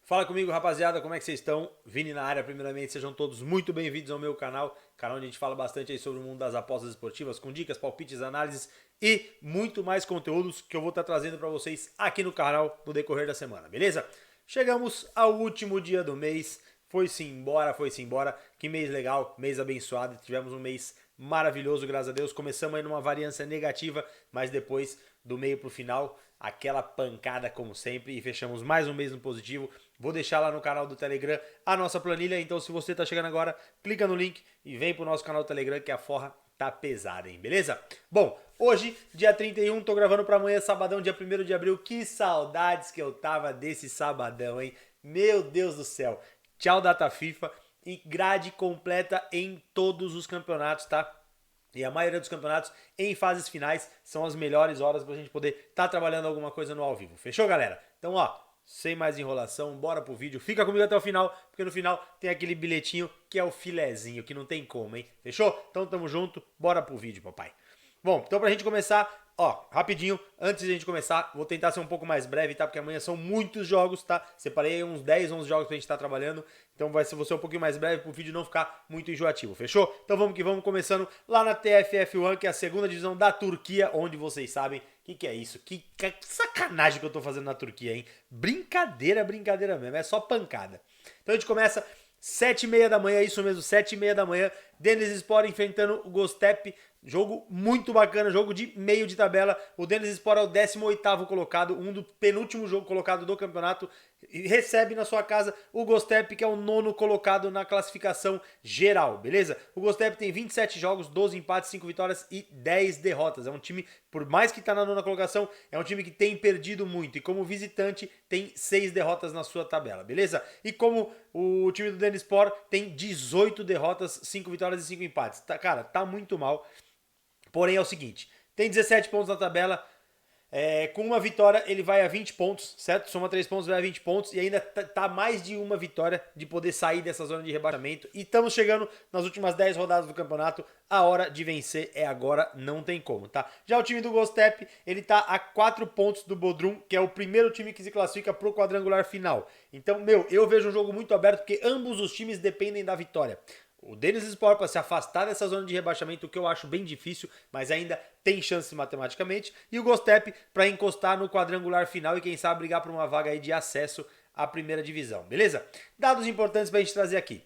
Fala comigo, rapaziada, como é que vocês estão? Vini na área, primeiramente, sejam todos muito bem-vindos ao meu canal onde a gente fala bastante aí sobre o mundo das apostas esportivas, com dicas, palpites, análises e muito mais conteúdos que eu vou estar trazendo para vocês aqui no canal no decorrer da semana, beleza? Chegamos ao último dia do mês, foi-se embora, que mês legal, mês abençoado, tivemos um mês maravilhoso, graças a Deus, começamos aí numa variância negativa, mas depois do meio pro final, aquela pancada como sempre e fechamos mais um mês no positivo. Vou deixar lá no canal do Telegram a nossa planilha, então se você tá chegando agora, clica no link e vem pro nosso canal do Telegram que a forra tá pesada, hein, beleza? Bom, hoje, dia 31, tô gravando pra amanhã, sabadão, dia 1º de abril, que saudades que eu tava desse sabadão, hein? Meu Deus do céu, tchau data FIFA e grade completa em todos os campeonatos, tá? E a maioria dos campeonatos em fases finais são as melhores horas pra gente poder estar trabalhando alguma coisa no ao vivo. Fechou, galera? Então, ó, sem mais enrolação, bora pro vídeo. Fica comigo até o final, porque no final tem aquele bilhetinho que é o filezinho, que não tem como, hein? Fechou? Então tamo junto, bora pro vídeo, papai. Bom, então pra gente começar, ó, rapidinho, antes de a gente começar, vou tentar ser um pouco mais breve, tá? Porque amanhã são muitos jogos, tá? Separei uns 10, 11 jogos pra gente estar trabalhando, então vou ser um pouquinho mais breve pro vídeo não ficar muito enjoativo, fechou? Então vamos que vamos, começando lá na TFF1, que é a segunda divisão da Turquia, onde vocês sabem que é isso? Que sacanagem que eu tô fazendo na Turquia, hein? Brincadeira mesmo, é só pancada. Então a gente começa 7h30 da manhã, isso mesmo, 7h30 da manhã, Denizlispor enfrentando o Göztepe. Jogo muito bacana, jogo de meio de tabela. O Denizlispor é o 18º colocado, um do penúltimo jogo colocado do campeonato. E recebe na sua casa o Göztepe, que é o 9º colocado na classificação geral, beleza? O Göztepe tem 27 jogos, 12 empates, 5 vitórias e 10 derrotas. É um time, por mais que está na 9ª colocação, é um time que tem perdido muito. E como visitante, tem 6 derrotas na sua tabela, beleza? E como o time do Denizlispor tem 18 derrotas, 5 vitórias e 5 empates. Tá, cara, tá muito mal. Porém é o seguinte, tem 17 pontos na tabela, com uma vitória ele vai a 20 pontos, certo? Soma 3 pontos, vai a 20 pontos e ainda tá mais de uma vitória de poder sair dessa zona de rebaixamento. E estamos chegando nas últimas 10 rodadas do campeonato, a hora de vencer é agora, não tem como, tá? Já o time do Göztepe, ele tá a 4 pontos do Bodrum, que é o primeiro time que se classifica pro quadrangular final. Então, eu vejo um jogo muito aberto porque ambos os times dependem da vitória. O Denizlispor para se afastar dessa zona de rebaixamento, o que eu acho bem difícil, mas ainda tem chance matematicamente. E o Göztepe para encostar no quadrangular final e quem sabe brigar por uma vaga aí de acesso à primeira divisão, beleza? Dados importantes para a gente trazer aqui.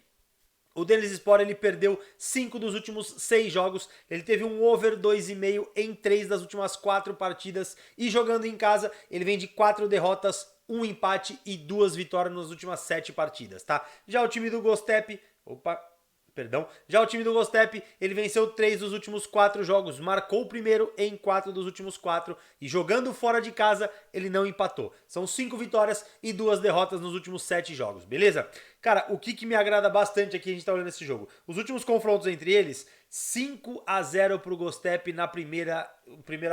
O Denizlispor, ele perdeu 5 dos últimos 6 jogos, ele teve um over 2,5 em 3 das últimas 4 partidas e jogando em casa ele vem de 4 derrotas, 1 empate e 2 vitórias nas últimas 7 partidas, tá? Já o time do Göztepe, já o time do Göztepe, ele venceu 3 dos últimos 4 jogos, marcou o primeiro em 4 dos últimos 4 e jogando fora de casa ele não empatou. São 5 vitórias e 2 derrotas nos últimos 7 jogos, beleza? Cara, o que me agrada bastante aqui, a gente tá olhando esse jogo, os últimos confrontos entre eles, 5-0 pro Göztepe na primeira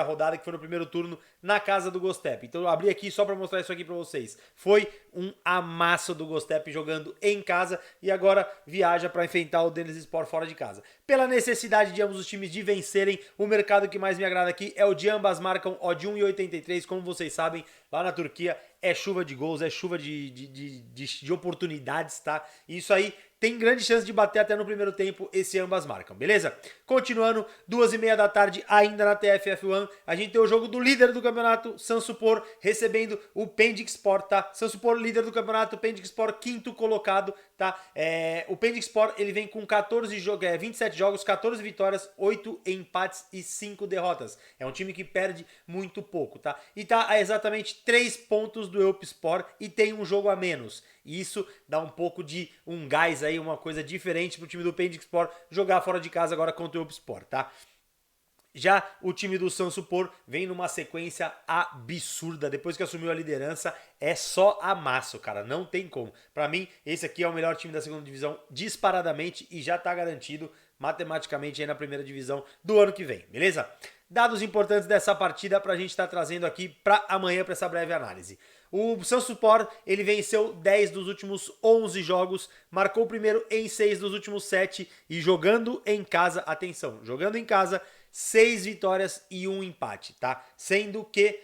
rodada, que foi no primeiro turno, na casa do Göztepe. Então eu abri aqui só pra mostrar isso aqui pra vocês. Foi um amasso do Göztepe jogando em casa e agora viaja pra enfrentar o Denizlispor fora de casa. Pela necessidade de ambos os times de vencerem, o mercado que mais me agrada aqui é o de ambas marcam odd 1,83, como vocês sabem, lá na Turquia é chuva de gols, é chuva de oportunidades, tá? E isso aí tem grande chance de bater até no primeiro tempo, esse ambas marcam, beleza? Continuando, 2h30 da tarde, ainda na TFF1, a gente tem o jogo do líder do campeonato, Samsunspor, recebendo o Pendikspor, tá? Samsunspor, líder do campeonato, Pendikspor, 5º colocado, tá? O Pendikspor, ele vem com 27 jogos, 14 vitórias, 8 empates e 5 derrotas. É um time que perde muito pouco, tá? E tá a exatamente 3 pontos do Elpspor e tem um jogo a menos. E isso dá um pouco de um gás aí, uma coisa diferente pro time do Pendikspor jogar fora de casa agora contra o Elpspor, tá? Já o time do Samsunspor vem numa sequência absurda. Depois que assumiu a liderança, é só amasso, cara. Não tem como. Pra mim, esse aqui é o melhor time da segunda divisão disparadamente e já tá garantido matematicamente aí na primeira divisão do ano que vem, beleza? Dados importantes dessa partida pra gente estar trazendo aqui pra amanhã, pra essa breve análise. O Samsunspor, ele venceu 10 dos últimos 11 jogos, marcou o primeiro em 6 dos últimos 7 e jogando em casa, atenção, jogando em casa, 6 vitórias e 1 empate, tá? Sendo que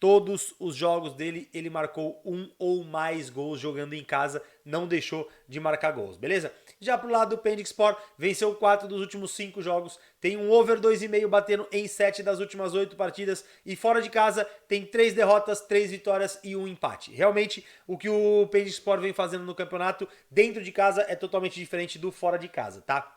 todos os jogos dele, ele marcou um ou mais gols jogando em casa, não deixou de marcar gols, beleza? Já pro lado do Pendixpor, venceu 4 dos últimos 5 jogos, tem um over 2,5 batendo em 7 das últimas 8 partidas e fora de casa tem 3 derrotas, 3 vitórias e 1 empate. Realmente, o que o Pendixpor vem fazendo no campeonato dentro de casa é totalmente diferente do fora de casa, tá?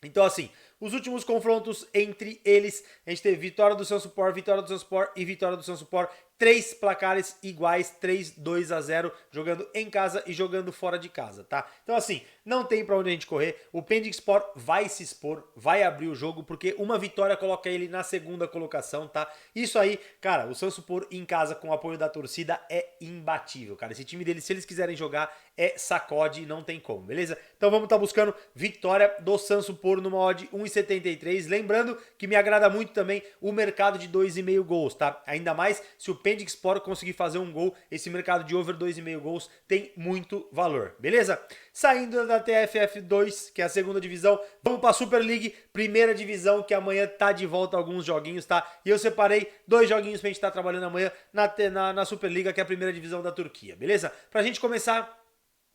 Então assim, os últimos confrontos entre eles, a gente teve vitória do Sansupport, vitória do Sansupport e vitória do Sansupport. 3 placares iguais, 3-2-0, jogando em casa e jogando fora de casa, tá? Então assim, não tem pra onde a gente correr, o Pendixpor vai se expor, vai abrir o jogo, porque uma vitória coloca ele na segunda colocação, tá? Isso aí, cara, o Sansupport em casa com o apoio da torcida é imbatível, cara. Esse time deles, se eles quiserem jogar, é sacode e não tem como, beleza? Então vamos estar buscando vitória do Sansupport numa odd 1,73, lembrando que me agrada muito também o mercado de 2,5 gols, tá? Ainda mais se o Pendixpor conseguir fazer um gol, esse mercado de over 2,5 gols tem muito valor, beleza? Saindo da TFF 2, que é a segunda divisão, vamos para a Super League, primeira divisão, que amanhã tá de volta alguns joguinhos, tá? E eu separei 2 joguinhos pra gente estar trabalhando amanhã na Superliga, que é a primeira divisão da Turquia, beleza? Pra gente começar,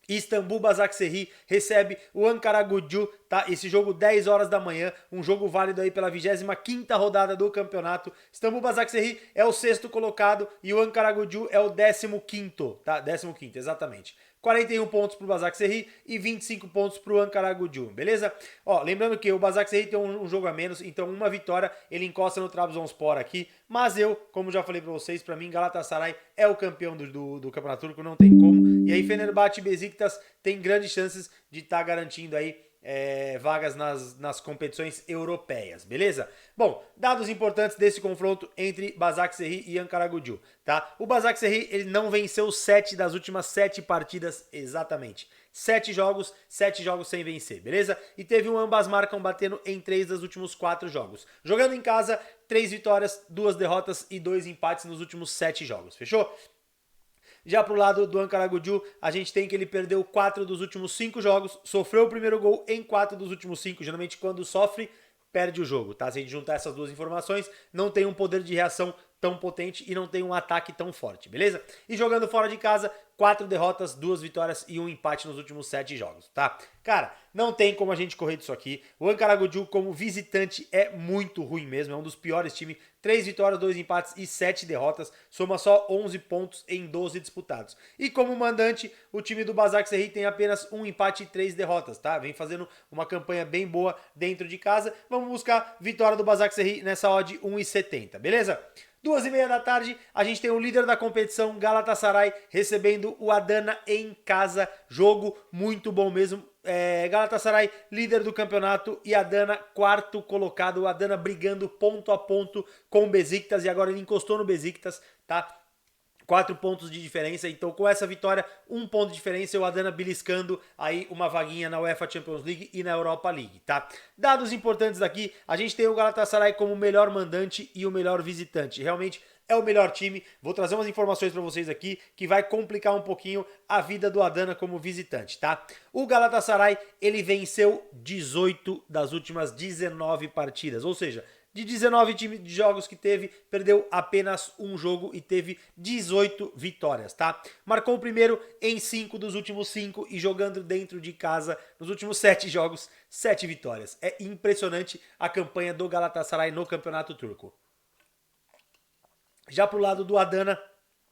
Istanbul Basaksehir recebe o Ankaragucu, tá? Esse jogo 10 horas da manhã, um jogo válido aí pela 25ª rodada do campeonato. Istanbul Basaksehir é o 6º colocado e o Ankaragucu é o 15º, tá? 15º, exatamente. 41 pontos pro Basaksehir e 25 pontos pro Ankaragucu, beleza? Ó, lembrando que o Basaksehir tem um jogo a menos, então uma vitória ele encosta no Trabzonspor aqui, mas eu, como já falei pra vocês, pra mim Galatasaray é o campeão do Campeonato Turco, não tem como. E aí Fenerbahçe e Besiktas tem grandes chances de estar garantindo aí vagas nas competições europeias, beleza? Bom, dados importantes desse confronto entre Basaksehir e Ankaragucu, tá? O Basaksehir, ele não venceu 7 das últimas 7 partidas exatamente. 7 jogos sem vencer, beleza? E teve um ambas marcam batendo em 3 dos últimos 4 jogos. Jogando em casa, 3 vitórias, 2 derrotas e 2 empates nos últimos 7 jogos, fechou? Já pro lado do Ankaragucu, a gente tem que ele perdeu 4 dos últimos 5 jogos, sofreu o primeiro gol em 4 dos últimos 5, geralmente quando sofre, perde o jogo, tá? Se a gente juntar essas duas informações, não tem um poder de reação tão potente e não tem um ataque tão forte, beleza? E jogando fora de casa, 4 derrotas, 2 vitórias e 1 empate nos últimos 7 jogos, tá? Cara, não tem como a gente correr disso aqui. O Ankaragucu como visitante é muito ruim mesmo, é um dos piores times. 3 vitórias, 2 empates e 7 derrotas, soma só 11 pontos em 12 disputados. E como mandante, o time do Basaksehir tem apenas 1 empate e 3 derrotas, tá? Vem fazendo uma campanha bem boa dentro de casa. Vamos buscar vitória do Basaksehir nessa odd 1,70, beleza? 2h30 da tarde, a gente tem o líder da competição, Galatasaray, recebendo o Adana em casa. Jogo muito bom mesmo. Galatasaray, líder do campeonato, e Adana, 4º colocado. O Adana brigando ponto a ponto com o Besiktas, e agora ele encostou no Besiktas, tá? 4 pontos de diferença, então com essa vitória, 1 ponto de diferença, o Adana beliscando aí uma vaguinha na UEFA Champions League e na Europa League, tá? Dados importantes daqui, a gente tem o Galatasaray como o melhor mandante e o melhor visitante, realmente é o melhor time. Vou trazer umas informações para vocês aqui que vai complicar um pouquinho a vida do Adana como visitante, tá? O Galatasaray, ele venceu 18 das últimas 19 partidas, ou seja, de 19 times de jogos que teve, perdeu apenas um jogo e teve 18 vitórias, tá? Marcou o primeiro em 5 dos últimos 5 e jogando dentro de casa nos últimos 7 jogos, 7 vitórias. É impressionante a campanha do Galatasaray no Campeonato Turco. Já pro lado do Adana,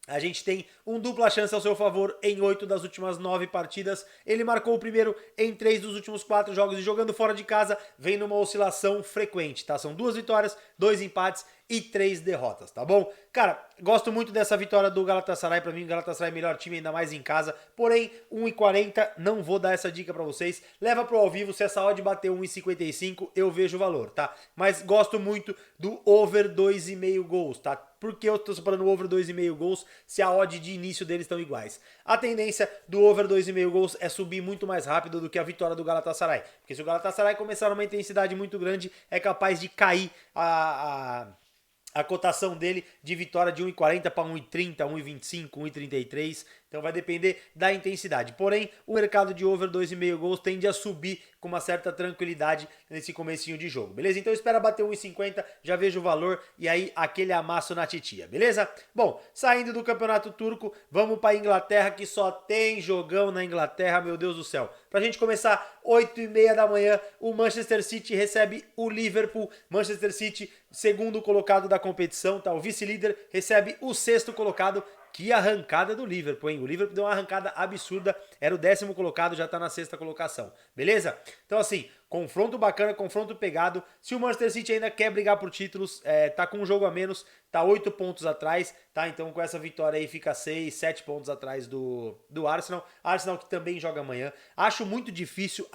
a gente tem um dupla chance ao seu favor em 8 das últimas 9 partidas. Ele marcou o primeiro em 3 dos últimos 4 jogos e jogando fora de casa vem numa oscilação frequente, tá? São 2 vitórias, 2 empates e 3 derrotas, tá bom? Cara, gosto muito dessa vitória do Galatasaray, pra mim o Galatasaray é o melhor time, ainda mais em casa, porém 1,40, não vou dar essa dica pra vocês, leva pro ao vivo, se essa odd bater 1,55 eu vejo o valor, tá? Mas gosto muito do over 2,5 gols, tá? Por que eu tô separando o over 2,5 gols se a odd de início deles estão iguais? A tendência do over 2,5 gols é subir muito mais rápido do que a vitória do Galatasaray, porque se o Galatasaray começar numa intensidade muito grande, é capaz de cair a cotação dele de vitória de 1,40 para 1,30, 1,25, 1,33. Então vai depender da intensidade. Porém, o mercado de over 2,5 gols tende a subir com uma certa tranquilidade nesse comecinho de jogo, beleza? Então espera bater 1,50, já vejo o valor e aí aquele amasso na titia, beleza? Bom, saindo do campeonato turco, vamos para Inglaterra, que só tem jogão na Inglaterra, meu Deus do céu. Pra gente começar, 8h30 da manhã, o Manchester City recebe o Liverpool. Manchester City, segundo colocado da competição, tá? O vice-líder recebe o sexto colocado. Que arrancada do Liverpool, hein? O Liverpool deu uma arrancada absurda, era o 10º colocado, já tá na 6ª colocação, beleza? Então assim, confronto bacana, confronto pegado. Se o Manchester City ainda quer brigar por títulos, tá com um jogo a menos, tá 8 pontos atrás, tá? Então com essa vitória aí fica 6, 7 pontos atrás do Arsenal. Arsenal que também joga amanhã. Acho muito difícil,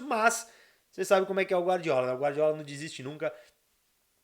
mas você sabe como é que é o Guardiola, né? O Guardiola não desiste nunca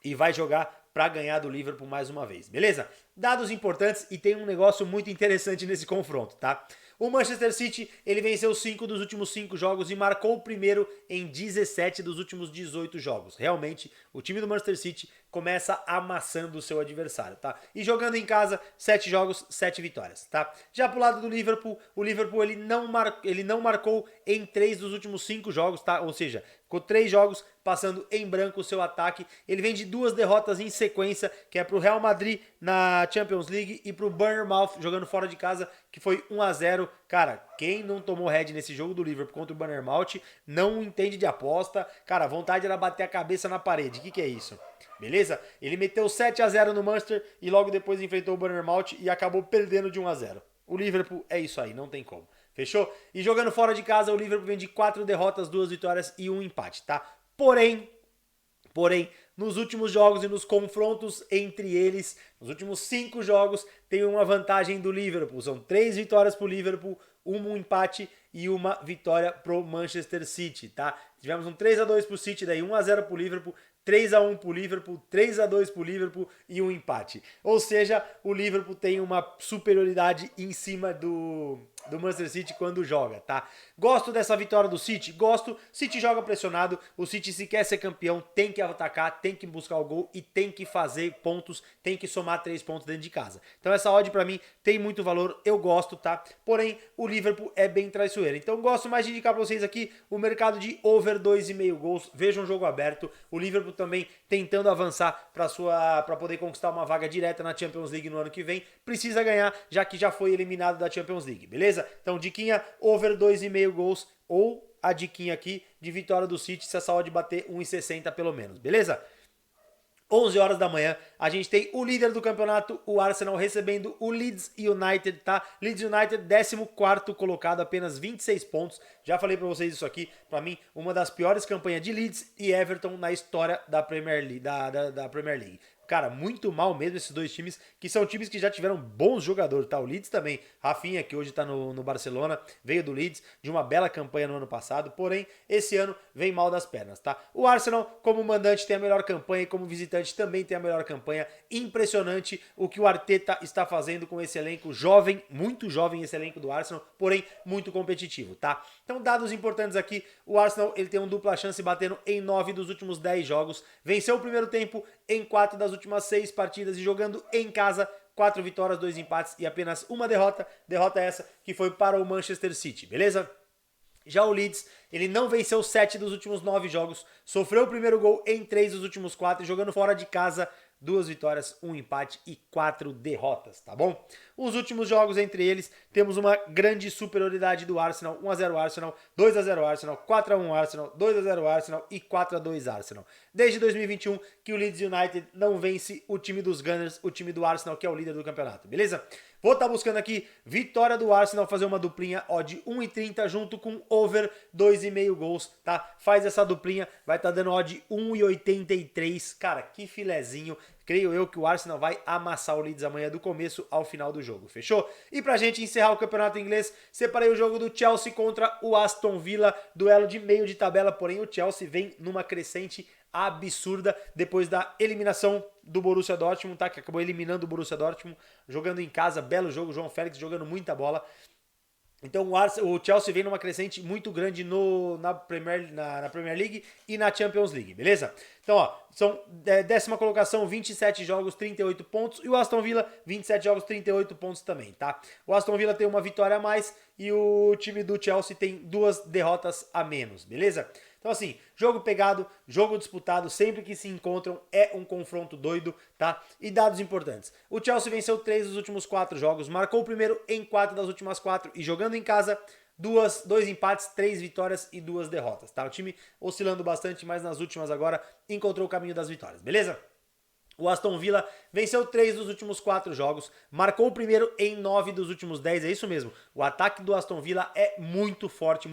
e vai jogar para ganhar do Liverpool mais uma vez, beleza? Dados importantes e tem um negócio muito interessante nesse confronto, tá? O Manchester City, ele venceu 5 dos últimos 5 jogos e marcou o primeiro em 17 dos últimos 18 jogos. Realmente, o time do Manchester City começa amassando o seu adversário, tá? E jogando em casa, 7 jogos, 7 vitórias, tá? Já pro lado do Liverpool, o Liverpool ele não marcou em 3 dos últimos 5 jogos, tá? Ou seja, com 3 jogos passando em branco o seu ataque. Ele vem de 2 derrotas em sequência, que é pro Real Madrid na Champions League e pro Bournemouth jogando fora de casa, que foi 1-0. Cara, quem não tomou head nesse jogo do Liverpool contra o Bournemouth não entende de aposta. Cara, a vontade era bater a cabeça na parede. O que é isso? Beleza? Ele meteu 7-0 no Manchester e logo depois enfrentou o Bournemouth e acabou perdendo de 1-0. O Liverpool é isso aí, não tem como. Fechou? E jogando fora de casa, o Liverpool vem de 4 derrotas, 2 vitórias e 1 empate, tá? Porém, nos últimos jogos e nos confrontos entre eles, nos últimos 5 jogos, tem uma vantagem do Liverpool. São 3 vitórias pro Liverpool, um empate e uma vitória pro Manchester City, tá? Tivemos um 3-2 pro City, daí 1-0 pro Liverpool, 3-1 pro Liverpool, 3-2 pro Liverpool e um empate. Ou seja, o Liverpool tem uma superioridade em cima do Manchester City quando joga, tá? Gosto dessa vitória do City? Gosto. City joga pressionado, o City se quer ser campeão tem que atacar, tem que buscar o gol e tem que fazer pontos, tem que somar 3 pontos dentro de casa. Então essa odd pra mim tem muito valor, eu gosto, tá? Porém, o Liverpool é bem traiçoeiro. Então gosto mais de indicar pra vocês aqui o mercado de over 2,5 gols. Veja um jogo aberto. O Liverpool também tentando avançar para poder conquistar uma vaga direta na Champions League no ano que vem. Precisa ganhar, já que já foi eliminado da Champions League, beleza? Então, diquinha over 2,5 gols ou a diquinha aqui de vitória do City se essa odd bater 1,60 pelo menos, beleza? 11 horas da manhã, a gente tem o líder do campeonato, o Arsenal, recebendo o Leeds United, tá? Leeds United, 14º colocado, apenas 26 pontos. Já falei pra vocês isso aqui, pra mim, uma das piores campanhas de Leeds e Everton na história da Premier League. Da Premier League. Cara, muito mal mesmo esses dois times, que são times que já tiveram bons jogadores, tá? O Leeds também, Rafinha, que hoje tá no Barcelona, veio do Leeds, de uma bela campanha no ano passado, porém, esse ano vem mal das pernas, tá? O Arsenal, como mandante, tem a melhor campanha e como visitante também tem a melhor campanha. Impressionante o que o Arteta está fazendo com esse elenco jovem, muito jovem esse elenco do Arsenal, porém, muito competitivo, tá? Então, dados importantes aqui, o Arsenal, ele tem uma dupla chance batendo em 9 dos últimos 10 jogos, venceu o primeiro tempo em 4 das últimas 6 partidas e jogando em casa, 4 vitórias, 2 empates e apenas uma derrota. Derrota essa que foi para o Manchester City, beleza? Já o Leeds, ele não venceu 7 dos últimos 9 jogos, sofreu o primeiro gol em 3 dos últimos 4, jogando fora de casa, 2 vitórias, 1 empate e 4 derrotas, tá bom? Os últimos jogos entre eles, temos uma grande superioridade do Arsenal, 1-0 Arsenal, 2-0 Arsenal, 4-1 Arsenal, 2-0 Arsenal e 4-2 Arsenal. Desde 2021 que o Leeds United não vence o time dos Gunners, o time do Arsenal que é o líder do campeonato, beleza? Vou estar buscando aqui vitória do Arsenal, fazer uma duplinha odd 1,30 junto com over 2,5 gols, tá? Faz essa duplinha, vai estar dando odd 1,83. Cara, que filezinho. Creio eu que o Arsenal vai amassar o Leeds amanhã do começo ao final do jogo, fechou? E pra gente encerrar o campeonato inglês, separei o jogo do Chelsea contra o Aston Villa, duelo de meio de tabela, porém o Chelsea vem numa crescente absurda depois da eliminação do Borussia Dortmund, tá? Que acabou eliminando o Borussia Dortmund, jogando em casa, belo jogo, João Félix jogando muita bola. Então o Chelsea vem numa crescente muito grande na Premier League e na Champions League, beleza? Então, ó, são décima colocação, 27 jogos, 38 pontos. E o Aston Villa, 27 jogos, 38 pontos também, tá? O Aston Villa tem uma vitória a mais e o time do Chelsea tem 2 derrotas a menos, beleza? Então assim, jogo pegado, jogo disputado, sempre que se encontram é um confronto doido, tá? E dados importantes. O Chelsea venceu 3 dos últimos 4 jogos, marcou o primeiro em 4 das últimas 4 e jogando em casa, 2 empates, 3 vitórias e 2 derrotas, tá? O time oscilando bastante, mas nas últimas agora encontrou o caminho das vitórias, beleza? O Aston Villa venceu 3 dos últimos 4 jogos, marcou o primeiro em 9 dos últimos 10, é isso mesmo. O ataque do Aston Villa é muito forte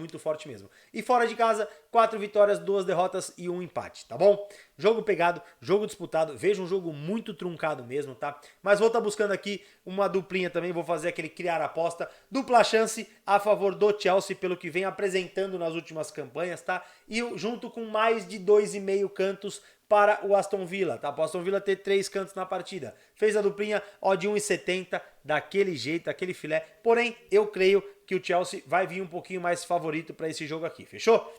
mesmo. E fora de casa, 4 vitórias, 2 derrotas e 1 empate, tá bom? Jogo pegado, jogo disputado, veja um jogo muito truncado mesmo, tá? Mas vou estar buscando aqui uma duplinha também, vou fazer aquele criar aposta, dupla chance a favor do Chelsea, pelo que vem apresentando nas últimas campanhas, tá? E junto com mais de 2,5 cantos para o Aston Villa, tá? Para o Aston Villa ter 3 cantos na partida. Fez a duplinha, ó, de 1,70, daquele jeito, aquele filé. Porém, eu creio que o Chelsea vai vir um pouquinho mais favorito para esse jogo aqui, fechou?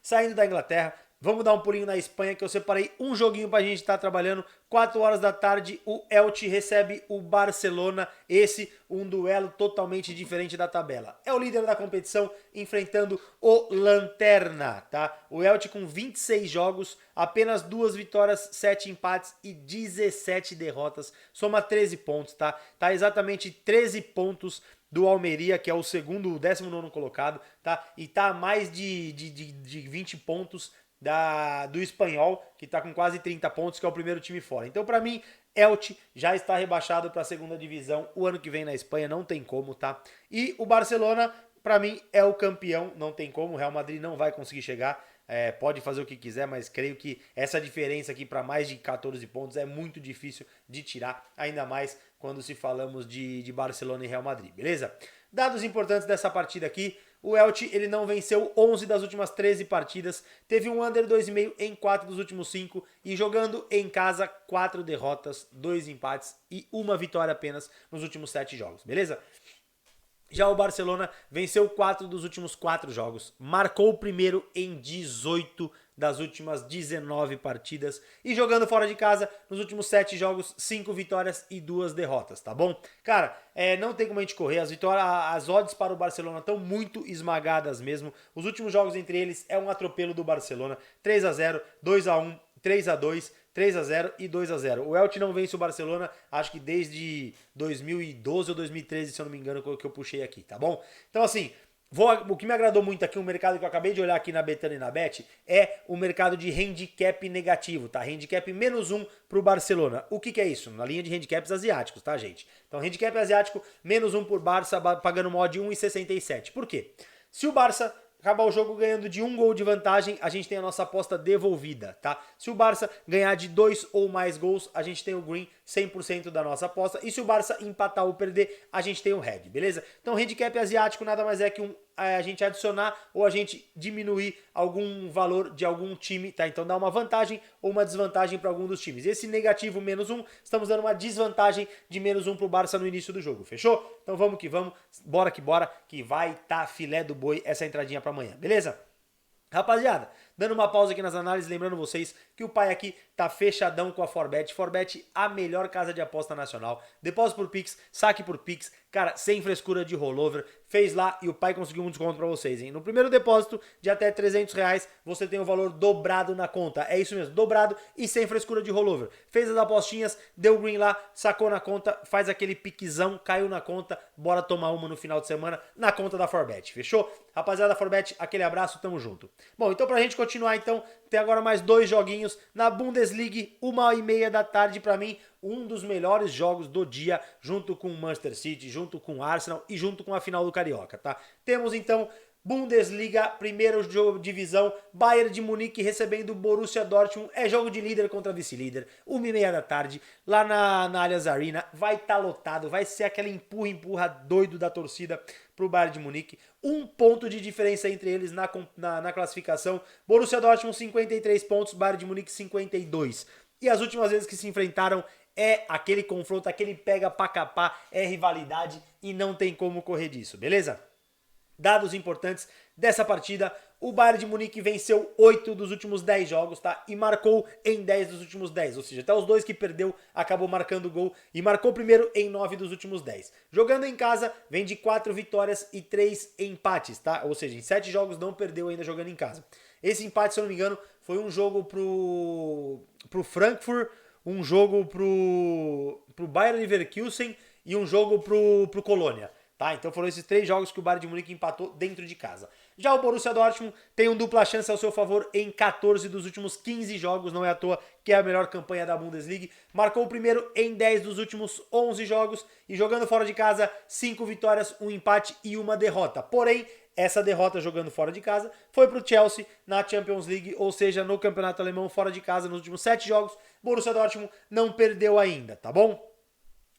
Saindo da Inglaterra, vamos dar um pulinho na Espanha, que eu separei um joguinho pra gente estar trabalhando. 4 horas da tarde, o Elche recebe o Barcelona. Esse, um duelo totalmente diferente da tabela. É o líder da competição enfrentando o Lanterna, tá? O Elche com 26 jogos, apenas 2 vitórias, 7 empates e 17 derrotas. Soma 13 pontos, tá? Tá exatamente 13 pontos do Almeria, que é o 19º colocado, tá? E tá a mais de 20 pontos do Espanhol, que tá com quase 30 pontos, que é o primeiro time fora. Então, pra mim, Elche já está rebaixado para a segunda divisão. O ano que vem na Espanha não tem como, tá? E o Barcelona, pra mim, é o campeão, não tem como. O Real Madrid não vai conseguir chegar. Pode fazer o que quiser, mas creio que essa diferença aqui para mais de 14 pontos é muito difícil de tirar, ainda mais quando se falamos de Barcelona e Real Madrid, beleza? Dados importantes dessa partida aqui: o Elche ele não venceu 11 das últimas 13 partidas, teve um under 2,5 em 4 dos últimos 5 e jogando em casa 4 derrotas, 2 empates e 1 vitória apenas nos últimos 7 jogos, beleza? Já o Barcelona venceu 4 dos últimos 4 jogos, marcou o primeiro em 18 das últimas 19 partidas e jogando fora de casa, nos últimos 7 jogos, 5 vitórias e 2 derrotas, tá bom? Cara, não tem como a gente correr, as odds para o Barcelona estão muito esmagadas mesmo. Os últimos jogos entre eles é um atropelo do Barcelona, 3-0, 2-1, 3-2, 3-0 e 2-0. O Elche não vence o Barcelona, acho que desde 2012 ou 2013, se eu não me engano, que eu puxei aqui, tá bom? Então assim, o que me agradou muito aqui, um mercado que eu acabei de olhar aqui na Betano e na Bet, é o mercado de handicap negativo, tá? Handicap -1 pro Barcelona. O que é isso? Na linha de handicaps asiáticos, tá, gente? Então, handicap asiático, -1 por Barça, pagando uma odd de 1,67. Por quê? Se o Barça acabar o jogo ganhando de 1 gol de vantagem, a gente tem a nossa aposta devolvida, tá? Se o Barça ganhar de 2 ou mais gols, a gente tem o green, 100% da nossa aposta. E se o Barça empatar ou perder, a gente tem o red, beleza? Então, handicap asiático nada mais é que a gente adicionar ou a gente diminuir algum valor de algum time, tá? Então dá uma vantagem ou uma desvantagem para algum dos times. Esse negativo -1, estamos dando uma desvantagem de -1 pro Barça no início do jogo, fechou? Então vamos, bora, que vai tá filé do boi essa entradinha para amanhã, beleza? Rapaziada, dando uma pausa aqui nas análises, lembrando vocês que o pai aqui tá fechadão com a Forbet. Forbet, a melhor casa de aposta nacional. Depósito por Pix, saque por Pix, cara, sem frescura de rollover. Fez lá e o pai conseguiu um desconto pra vocês, hein? No primeiro depósito de até R$300, você tem o valor dobrado na conta. É isso mesmo, dobrado e sem frescura de rollover. Fez as apostinhas, deu green lá, sacou na conta, faz aquele piquezão, caiu na conta, bora tomar uma no final de semana na conta da Forbet, fechou? Rapaziada da Forbet, aquele abraço, tamo junto. Bom, então pra gente continuar, então, tem agora mais 2 joguinhos na Bundesliga, 1h30 da tarde pra mim, um dos melhores jogos do dia, junto com o Manchester City, junto com o Arsenal e junto com a final do Carioca, tá? Temos então Bundesliga, primeiro jogo, divisão, Bayern de Munique recebendo o Borussia Dortmund, é jogo de líder contra vice-líder, 1h30 da tarde, lá na Allianz Arena, vai estar lotado, vai ser aquele empurra doido da torcida pro Bayern de Munique, 1 ponto de diferença entre eles na classificação, Borussia Dortmund 53 pontos, Bayern de Munique 52, e as últimas vezes que se enfrentaram é aquele confronto, aquele pega pra capar, é rivalidade, e não tem como correr disso, beleza? Dados importantes dessa partida: o Bayern de Munique venceu 8 dos últimos 10 jogos, tá? E marcou em 10 dos últimos 10, ou seja, até os 2 que perdeu acabou marcando gol e marcou primeiro em 9 dos últimos 10. Jogando em casa, vem de 4 vitórias e 3 empates, tá? Ou seja, em 7 jogos não perdeu ainda jogando em casa. Esse empate, se eu não me engano, foi um jogo pro Frankfurt, um jogo pro Bayern Leverkusen e um jogo pro Colônia. Tá? Então foram esses 3 jogos que o Bayern de Munique empatou dentro de casa. Já o Borussia Dortmund tem um dupla chance ao seu favor em 14 dos últimos 15 jogos, não é à toa que é a melhor campanha da Bundesliga. Marcou o primeiro em 10 dos últimos 11 jogos e jogando fora de casa, 5 vitórias, 1 empate e 1 derrota. Porém, essa derrota jogando fora de casa foi para o Chelsea na Champions League, ou seja, no Campeonato Alemão fora de casa nos últimos 7 jogos. Borussia Dortmund não perdeu ainda, tá bom?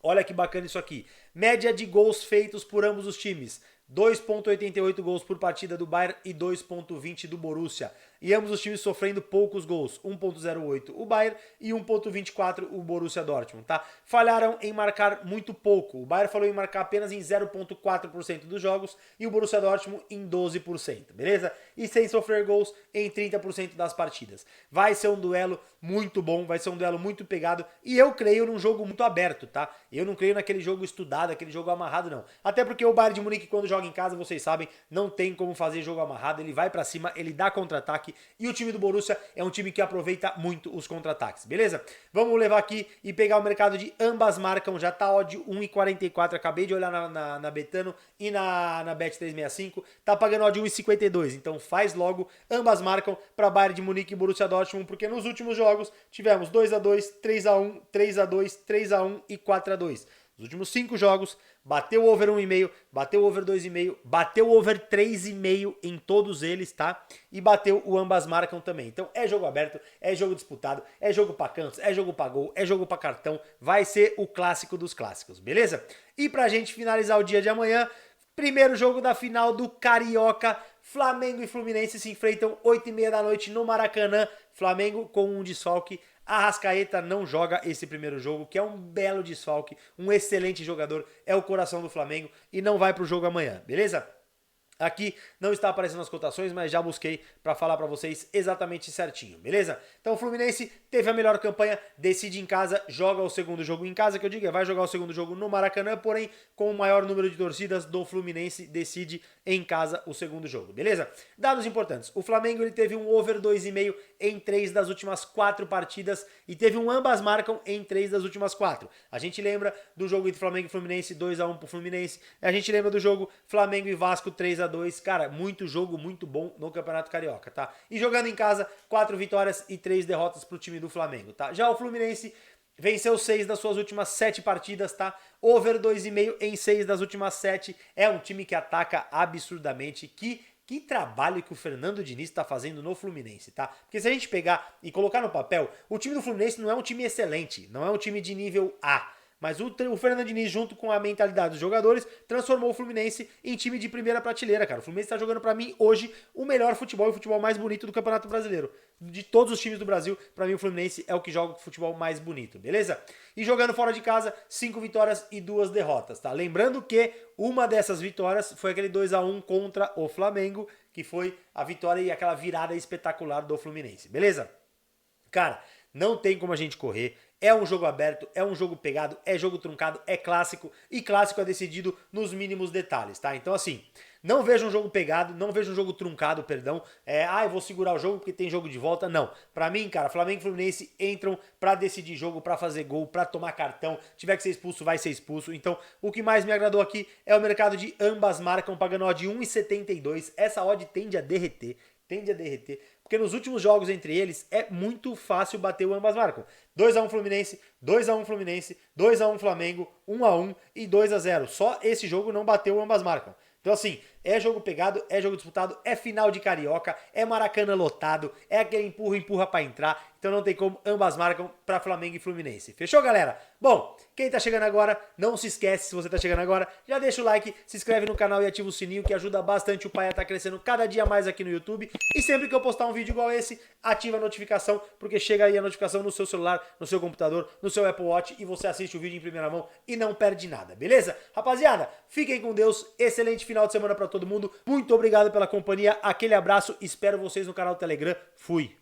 Olha que bacana isso aqui. Média de gols feitos por ambos os times: 2,88 gols por partida do Bayern e 2,20 do Borussia. E ambos os times sofrendo poucos gols: 1,08 o Bayern e 1,24 o Borussia Dortmund, tá? Falharam em marcar muito pouco. O Bayern falou em marcar apenas em 0,4% dos jogos e o Borussia Dortmund em 12%, beleza? E sem sofrer gols em 30% das partidas. Vai ser um duelo muito bom, vai ser um duelo muito pegado e eu creio num jogo muito aberto, tá? Eu não creio naquele jogo estudado, aquele jogo amarrado, não. Até porque o Bayern de Munique, quando joga em casa, vocês sabem, não tem como fazer jogo amarrado, ele vai pra cima, ele dá contra-ataque e o time do Borussia é um time que aproveita muito os contra-ataques, beleza? Vamos levar aqui e pegar o mercado de ambas marcam, já tá ódio 1,44, acabei de olhar na Betano e na Bet365, tá pagando ódio 1,52, então faz logo, ambas marcam para Bayern de Munique e Borussia Dortmund, porque nos últimos jogos tivemos 2-2, 3-1, 3-2, 3-1 e 4-2. Nos últimos 5 jogos, bateu o over 1,5, bateu o over 2,5, bateu o over 3,5 em todos eles, tá? E bateu o ambas marcam também. Então é jogo aberto, é jogo disputado, é jogo pra cantos, é jogo pra gol, é jogo pra cartão. Vai ser o clássico dos clássicos, beleza? E pra gente finalizar o dia de amanhã, primeiro jogo da final do Carioca, Flamengo e Fluminense se enfrentam 8h30 da noite no Maracanã. Flamengo com um desfalque. Arrascaeta não joga esse primeiro jogo, que é um belo desfalque, um excelente jogador, é o coração do Flamengo e não vai pro jogo amanhã, beleza? Aqui não está aparecendo as cotações, mas já busquei para falar para vocês exatamente certinho, beleza? Então o Fluminense teve a melhor campanha, decide em casa, joga o segundo jogo em casa, que eu digo, vai jogar o segundo jogo no Maracanã, porém com o maior número de torcidas do Fluminense, decide em casa o segundo jogo, beleza? Dados importantes: o Flamengo ele teve um over 2,5 em 3 das últimas 4 partidas e teve um ambas marcam em 3 das últimas 4. A gente lembra do jogo entre Flamengo e Fluminense, 2-1 pro Fluminense. A gente lembra do jogo Flamengo e Vasco, 3-2. Cara, muito jogo, muito bom no Campeonato Carioca, tá? E jogando em casa, 4 vitórias e 3 derrotas pro time do Flamengo, tá? Já o Fluminense venceu 6 das suas últimas 7 partidas, tá? Over 2,5 em 6 das últimas 7. É um time que ataca absurdamente. Que trabalho que o Fernando Diniz está fazendo no Fluminense, tá? Porque se a gente pegar e colocar no papel, o time do Fluminense não é um time excelente, não é um time de nível A. Mas o Fernando Diniz, junto com a mentalidade dos jogadores, transformou o Fluminense em time de primeira prateleira, cara. O Fluminense está jogando, para mim, hoje, o melhor futebol e o futebol mais bonito do Campeonato Brasileiro. De todos os times do Brasil, para mim o Fluminense é o que joga o futebol mais bonito, beleza? E jogando fora de casa, 5 vitórias e 2 derrotas, tá? Lembrando que uma dessas vitórias foi aquele 2-1 contra o Flamengo, que foi a vitória e aquela virada espetacular do Fluminense, beleza? Cara, não tem como a gente correr. É um jogo aberto, é um jogo pegado, é jogo truncado, é clássico. E clássico é decidido nos mínimos detalhes, tá? Então assim, não veja um jogo pegado, não veja um jogo truncado, perdão. Eu vou segurar o jogo porque tem jogo de volta. Não. Pra mim, cara, Flamengo e Fluminense entram pra decidir jogo, pra fazer gol, pra tomar cartão. Tiver que ser expulso, vai ser expulso. Então, o que mais me agradou aqui é o mercado de ambas marcam, pagando odd 1,72. Essa odd tende a derreter. Porque nos últimos jogos entre eles é muito fácil bater o ambas marcam. 2-1 Fluminense, 2-1 Fluminense, 2-1 Flamengo, 1-1 e 2-0. Só esse jogo não bateu o ambas marcam. Então assim, é jogo pegado, é jogo disputado, é final de Carioca, é Maracanã lotado, é aquele empurra pra entrar, então não tem como, ambas marcam pra Flamengo e Fluminense. Fechou, galera? Bom, quem tá chegando agora, não se esquece, se você tá chegando agora, já deixa o like, se inscreve no canal e ativa o sininho, que ajuda bastante o pai a estar crescendo cada dia mais aqui no YouTube. E sempre que eu postar um vídeo igual esse, ativa a notificação, porque chega aí a notificação no seu celular, no seu computador, no seu Apple Watch, e você assiste o vídeo em primeira mão e não perde nada, beleza? Rapaziada, fiquem com Deus, excelente final de semana pra todo mundo, muito obrigado pela companhia, aquele abraço, espero vocês no canal do Telegram, fui!